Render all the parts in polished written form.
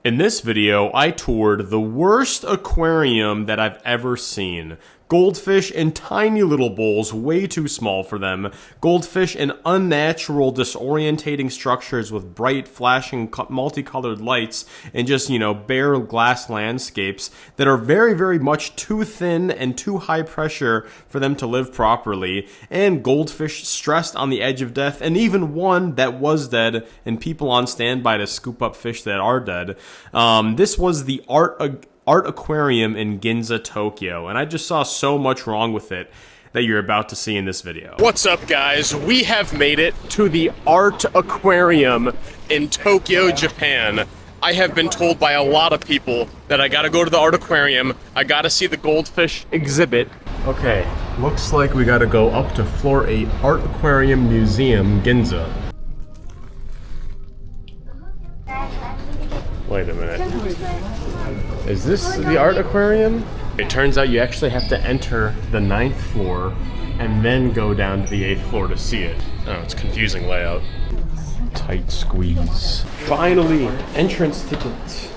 In this video, I toured the worst aquarium that I've ever seen. Goldfish in tiny little bowls, way too small for them. Goldfish in unnatural, disorientating structures with bright, flashing, multicolored lights and just, bare glass landscapes that are very, very much too thin and too high pressure for them to live properly. And goldfish stressed on the edge of death, and even one that was dead and people on standby to scoop up fish that are dead. This was the Art Aquarium in Ginza, Tokyo, and I just saw so much wrong with it that you're about to see in this video. What's up, guys? We have made it to the Art Aquarium in Tokyo, Japan. I have been told by a lot of people that I gotta go to the Art Aquarium, I gotta see the goldfish exhibit. Okay, looks like we gotta go up to floor 8, Art Aquarium Museum, Ginza. Wait a minute. Is this the Art Aquarium? It turns out you actually have to enter the 9th floor and then go down to the 8th floor to see it. Oh, it's confusing layout. Tight squeeze. Finally, entrance tickets.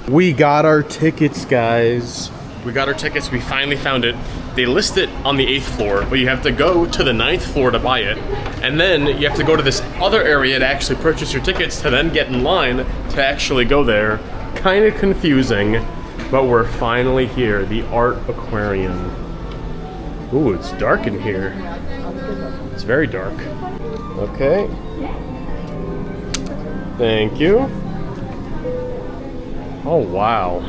We got our tickets, guys. We got our tickets, we finally found it. They list it on the 8th floor, but you have to go to the 9th floor to buy it. And then you have to go to this other area to actually purchase your tickets to then get in line to actually go there. Kind of confusing, but we're finally here, the Art Aquarium. Ooh, it's dark in here. It's very dark. Okay. Thank you. Oh, wow.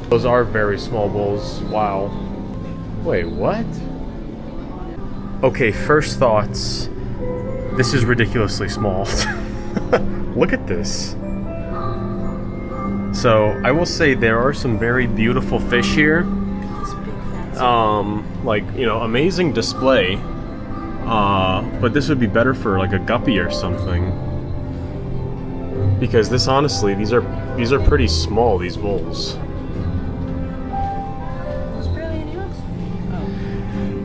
Those are very small bowls. Wow. Wait, what? Okay, first thoughts. This is ridiculously small. Look at this. So, I will say there are some very beautiful fish here. Amazing display. But this would be better for like a guppy or something. Because this, honestly, these are pretty small, these bowls.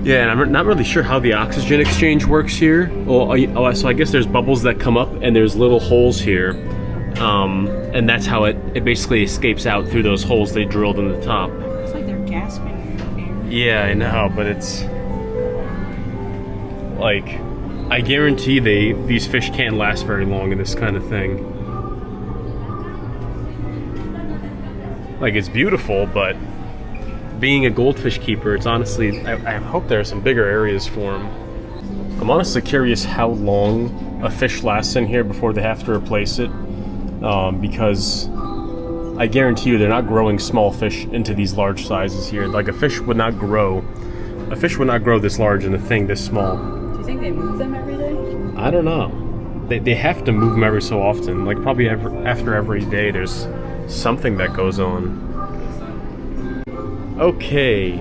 Yeah, and I'm not really sure how the oxygen exchange works here. Well, so I guess there's bubbles that come up and there's little holes here. And that's how it basically escapes out through those holes they drilled in the top. It's like they're gasping for air. Yeah, I know, but it's like, I guarantee these fish can't last very long in this kind of thing. Like, it's beautiful, but being a goldfish keeper, it's honestly, I hope there are some bigger areas for them. I'm honestly curious how long a fish lasts in here before they have to replace it. Because I guarantee you they're not growing small fish into these large sizes here. Like, a fish would not grow this large in a thing this small. Do you think they move them every day? I don't know. They have to move them every so often. Like, probably after every day there's something that goes on. Okay,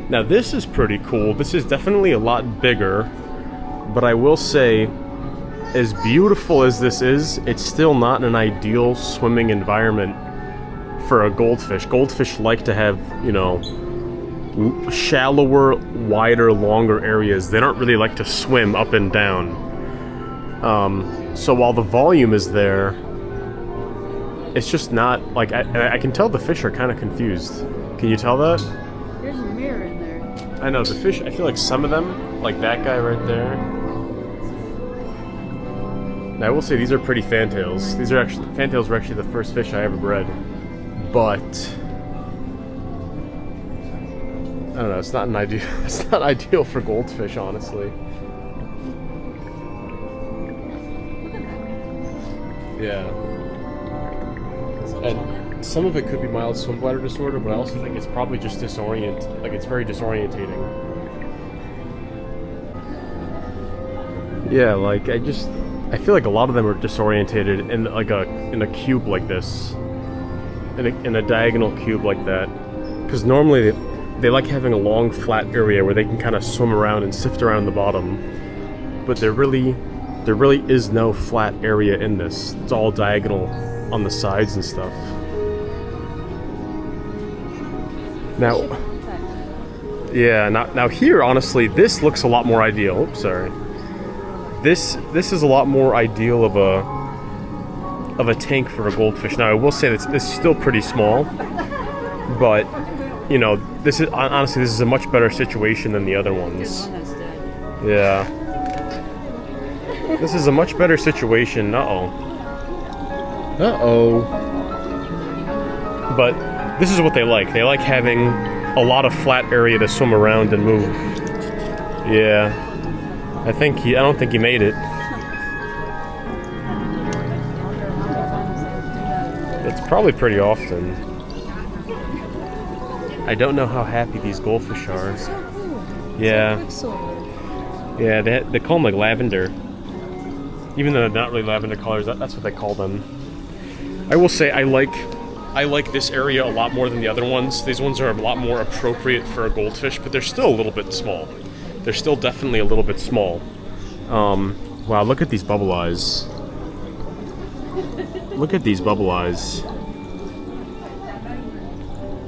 now this is pretty cool. This is definitely a lot bigger, but I will say, as beautiful as this is, it's still not an ideal swimming environment for a goldfish. Goldfish like to have, shallower, wider, longer areas. They don't really like to swim up and down. So while the volume is there, it's just not, like, I can tell the fish are kind of confused. Can you tell that? There's a mirror in there. I know, the fish, I feel like some of them, like that guy right there. Now, I will say these are pretty fantails. Fantails were actually the first fish I ever bred. But I don't know, it's not ideal for goldfish, honestly. Yeah. And some of it could be mild swim bladder disorder, but I also think it's probably just it's very disorientating. Yeah, like, I feel like a lot of them are disorientated in a cube like this, in a diagonal cube like that, because normally they like having a long flat area where they can kind of swim around and sift around the bottom, but there really is no flat area in this. It's all diagonal on the sides and stuff. Now here, honestly, this looks a lot more ideal. Oops, sorry. This is a lot more ideal of of a tank for a goldfish. Now, I will say that it's still pretty small, but, you know, this is, honestly, this is a much better situation than the other ones. Yeah. This is a much better situation. Uh-oh. Uh-oh. But this is what they like. They like having a lot of flat area to swim around and move. Yeah. I don't think he made it. It's probably pretty often. I don't know how happy these goldfish are. Yeah. Yeah, they call them like lavender. Even though they're not really lavender colors, that's what they call them. I will say I like this area a lot more than the other ones. These ones are a lot more appropriate for a goldfish, but they're still a little bit small. They're still definitely a little bit small. Wow, look at these bubble eyes. Look at these bubble eyes.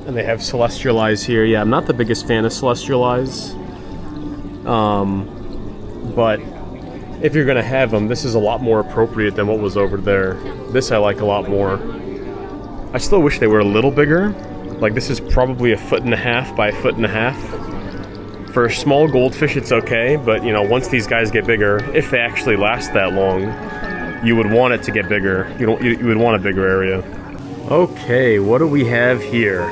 And they have celestial eyes here. Yeah, I'm not the biggest fan of celestial eyes. But if you're gonna have them, this is a lot more appropriate than what was over there. This I like a lot more. I still wish they were a little bigger. Like, this is probably 1.5 feet by 1.5 feet. For a small goldfish, it's okay, but, you know, once these guys get bigger, if they actually last that long, you would want it to get bigger. You would want a bigger area. Okay, what do we have here?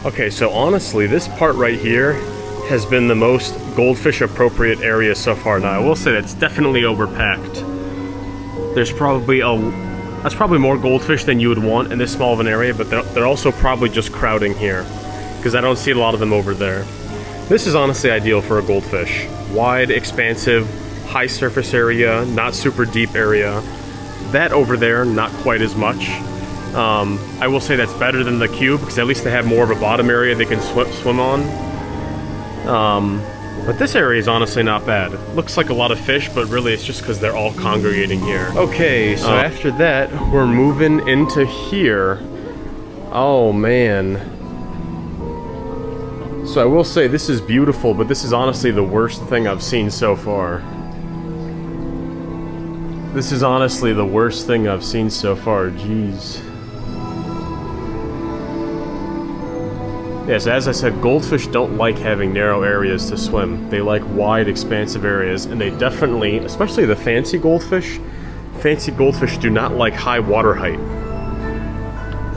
Okay, so honestly, this part right here has been the most goldfish appropriate area so far. Now, I will say that's definitely overpacked. That's probably more goldfish than you would want in this small of an area, but they're also probably just crowding here, because I don't see a lot of them over there. This is honestly ideal for a goldfish. Wide, expansive, high surface area, not super deep area. That over there, not quite as much. I will say that's better than the cube, because at least they have more of a bottom area they can swim on. But this area is honestly not bad. Looks like a lot of fish, but really it's just because they're all congregating here. Okay, so after that, we're moving into here. Oh, man. So I will say this is beautiful, but this is honestly the worst thing I've seen so far. This is honestly the worst thing I've seen so far, jeez. Yes, as I said, goldfish don't like having narrow areas to swim. They like wide, expansive areas, and they definitely, especially the fancy goldfish do not like high water height.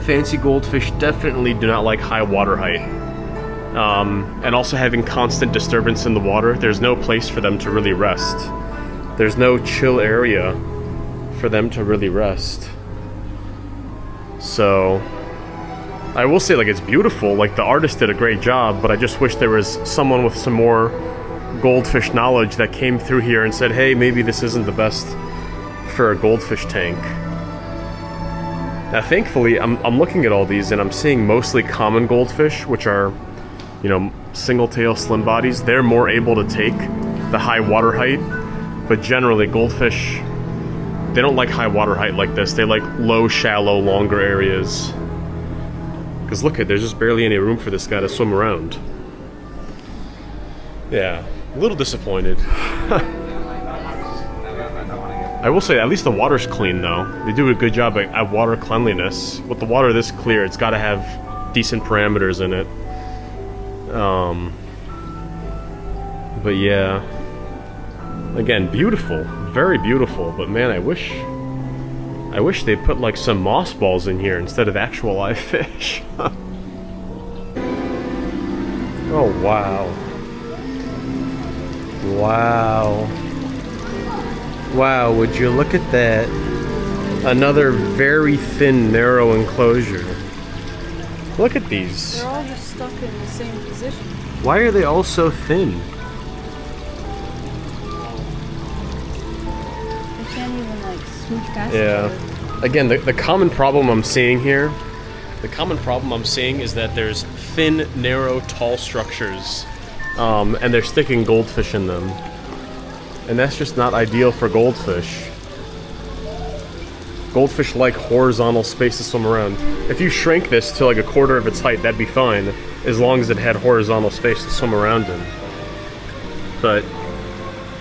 Fancy goldfish definitely do not like high water height. And also having constant disturbance in the water, there's no place for them to really rest. There's no chill area for them to really rest. So I will say, like, it's beautiful. Like, the artist did a great job, but I just wish there was someone with some more goldfish knowledge that came through here and said, hey, maybe this isn't the best for a goldfish tank. Now, thankfully, I'm looking at all these and I'm seeing mostly common goldfish, which are, you know, single tail slim bodies. They're more able to take the high water height, but generally goldfish, they don't like high water height like this. They like low, shallow, longer areas. Because look at, there's just barely any room for this guy to swim around. Yeah, a little disappointed. I will say, at least the water's clean though. They do a good job at water cleanliness. With the water this clear, it's got to have decent parameters in it. But yeah, again, beautiful, very beautiful. But man, I wish they put like some mossballs in here instead of actual live fish. Oh wow, wow, wow! Would you look at that? Another very thin, narrow enclosure. Look at these. They're all just stuck in the same position. Why are they all so thin? They can't even like smooch past each Yeah. other. Again, the common problem I'm seeing here, is that there's thin, narrow, tall structures, and they're sticking goldfish in them. And that's just not ideal for goldfish. Goldfish like horizontal space to swim around. If you shrink this to like 1/4 of its height, that'd be fine, as long as it had horizontal space to swim around in. But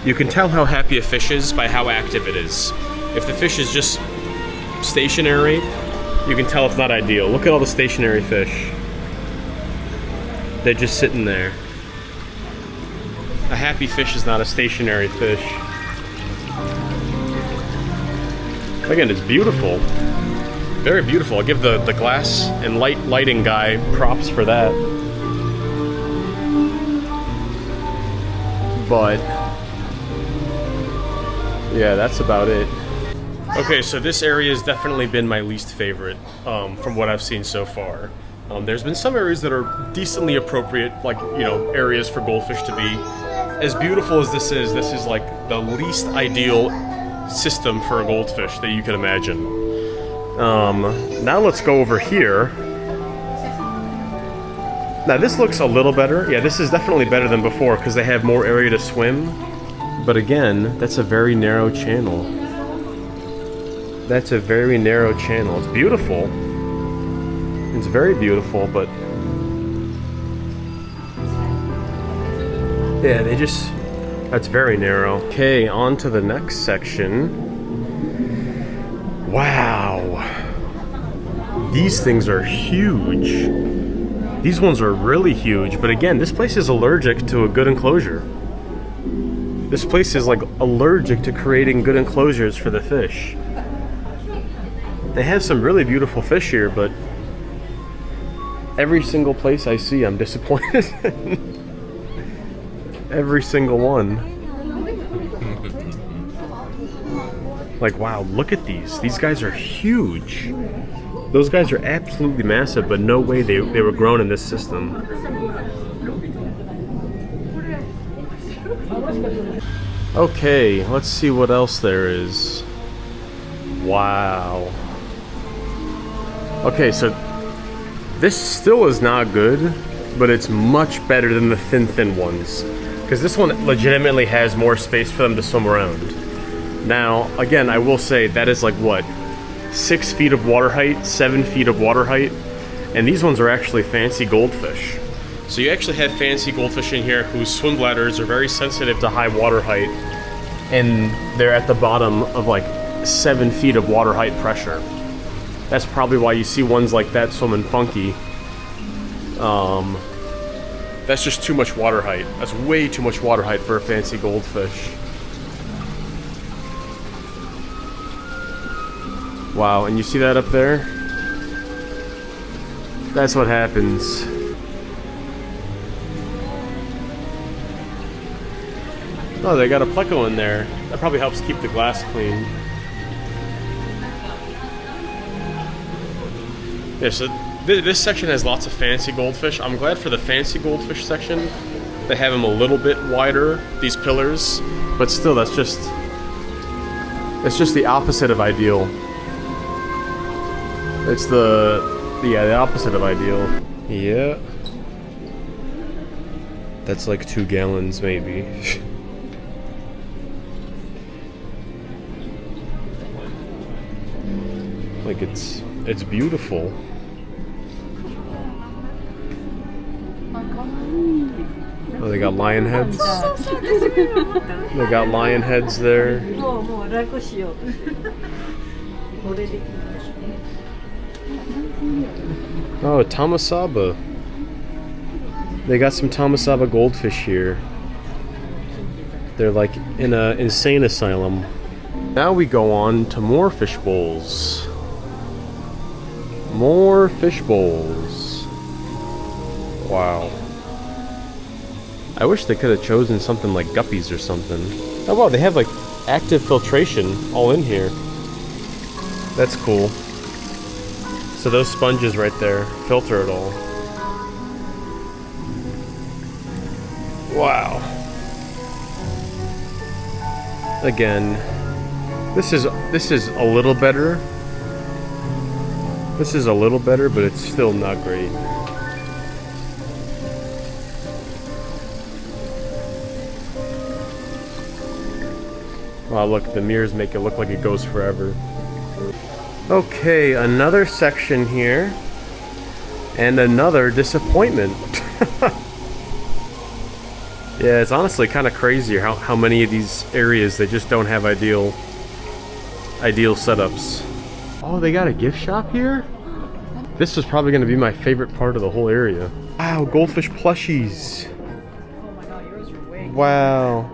you can tell how happy a fish is by how active it is. If the fish is just stationary, you can tell it's not ideal. Look at all the stationary fish. They're just sitting there. A happy fish is not a stationary fish. Again, it's beautiful. Very beautiful. I'll give the glass and lighting guy props for that. But yeah, that's about it. Okay, so this area has definitely been my least favorite from what I've seen so far. There's been some areas that are decently appropriate, like, you know, areas for goldfish to be. As beautiful as this is like the least ideal system for a goldfish that you could imagine. Now let's go over here. Now this looks a little better. Yeah, this is definitely better than before because they have more area to swim. But again, that's a very narrow channel. That's a very narrow channel. It's beautiful. It's very beautiful, but yeah, that's very narrow. Okay, on to the next section. Wow. These things are huge. These ones are really huge, but again, this place is allergic to a good enclosure. This place is like allergic to creating good enclosures for the fish. They have some really beautiful fish here, but every single place I see, I'm disappointed. Every single one. Like, wow, look at these. These guys are huge. Those guys are absolutely massive, but no way they were grown in this system. Okay, let's see what else there is. Wow. Okay, so this still is not good, but it's much better than the thin ones. Because this one legitimately has more space for them to swim around. Now, again, I will say that is like, what, 6 feet of water height, 7 feet of water height, and these ones are actually fancy goldfish. So you actually have fancy goldfish in here whose swim bladders are very sensitive to high water height, and they're at the bottom of like 7 feet of water height pressure. That's probably why you see ones like that swimming funky. That's just too much water height. That's way too much water height for a fancy goldfish. Wow, and you see that up there? That's what happens. Oh, they got a pleco in there. That probably helps keep the glass clean. Yeah, so this section has lots of fancy goldfish. I'm glad for the fancy goldfish section they have them a little bit wider, these pillars, but still that's just the opposite of ideal. It's the opposite of ideal. Yeah. That's like 2 gallons maybe. Like it's beautiful. Oh, they got lion heads. They got lion heads there. Oh, Tamasaba. They got some Tamasaba goldfish here. They're like in an insane asylum. Now we go on to more fish bowls. More fish bowls. Wow. I wish they could have chosen something like guppies or something. Oh wow, they have like active filtration all in here. That's cool. So those sponges right there filter it all. Wow. Again, this is a little better. This is a little better, but it's still not great. Wow, look, the mirrors make it look like it goes forever. Okay, another section here. And another disappointment. Yeah, it's honestly kind of crazy how many of these areas they just don't have ideal setups. Oh, they got a gift shop here? This is probably gonna be my favorite part of the whole area. Wow, goldfish plushies. Oh my god, yours are way. Wow.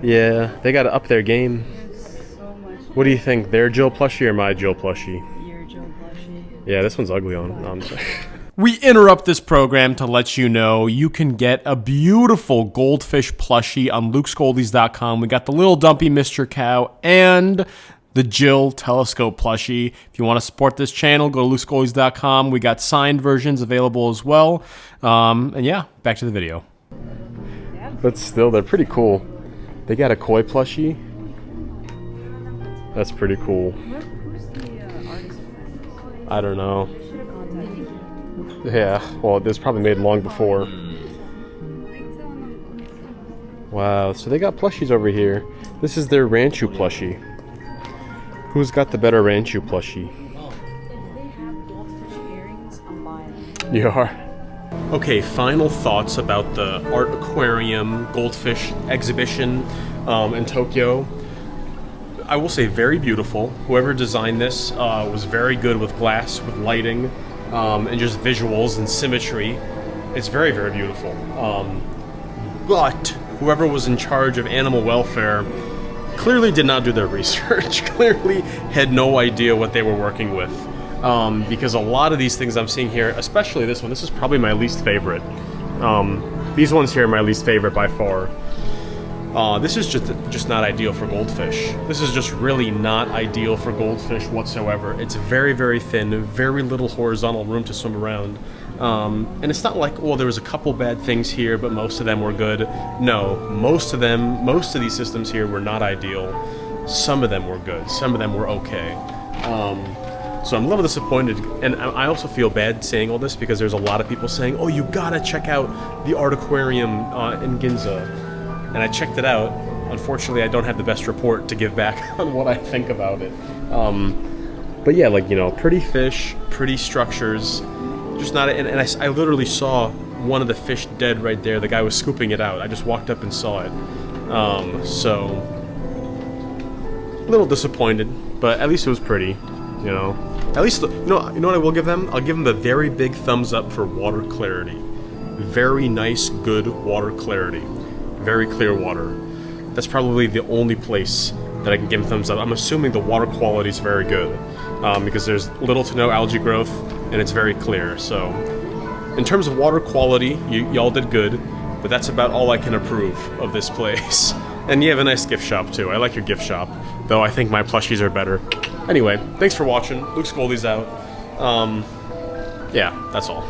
Yeah, they gotta up their game. So much. What do you think? Their Jill plushie or my Jill plushie? Your Joe plushie. Yeah, this one's ugly on. No, I'm sorry. We interrupt this program to let you know you can get a beautiful goldfish plushie on lukesgoldies.com. We got the little dumpy Mr. Cow and the Jill telescope plushie. If you want to support this channel, go to lukesgoldies.com. We got signed versions available as well. And yeah, back to the video. But still, they're pretty cool. They got a koi plushie. That's pretty cool. Who's the artist behind this? I don't know. Should have contacted you. Yeah, well, it was probably made long before. Wow, so they got plushies over here. This is their Ranchu plushie. Who's got the better Ranchu plushie? If they have goldfish earrings, I'm buying them. You are. Okay, final thoughts about the Art Aquarium Goldfish exhibition in Tokyo. I will say very beautiful. Whoever designed this was very good with glass, with lighting, and just visuals and symmetry. It's very, very beautiful. But whoever was in charge of animal welfare clearly did not do their research, clearly had no idea what they were working with. Because a lot of these things I'm seeing here, especially this one, this is probably my least favorite. These ones here are my least favorite by far. This is just not ideal for goldfish. This is just really not ideal for goldfish whatsoever. It's very, very thin, very little horizontal room to swim around. And it's not like, well, there was a couple bad things here, but most of them were good. No, most of these systems here were not ideal. Some of them were good, some of them were okay. So I'm a little disappointed, and I also feel bad saying all this because there's a lot of people saying, oh, you gotta check out the Art Aquarium in Ginza. And I checked it out. Unfortunately, I don't have the best report to give back on what I think about it. But yeah, like, you know, pretty fish, pretty structures, just not. And I literally saw one of the fish dead right there. The guy was scooping it out. I just walked up and saw it. So a little disappointed, but at least it was pretty. You know, at least you know what I will give them. I'll give them a very big thumbs up for water clarity. Very nice, good water clarity. Very clear water. That's probably the only place that I can give a thumbs up. I'm assuming the water quality is very good because there's little to no algae growth and it's very clear. So in terms of water quality, y'all did good, but that's about all I can approve of this place. And you have a nice gift shop too. I like your gift shop, though I think my plushies are better. Anyway, thanks for watching. Luke's Goldies out. Yeah, that's all.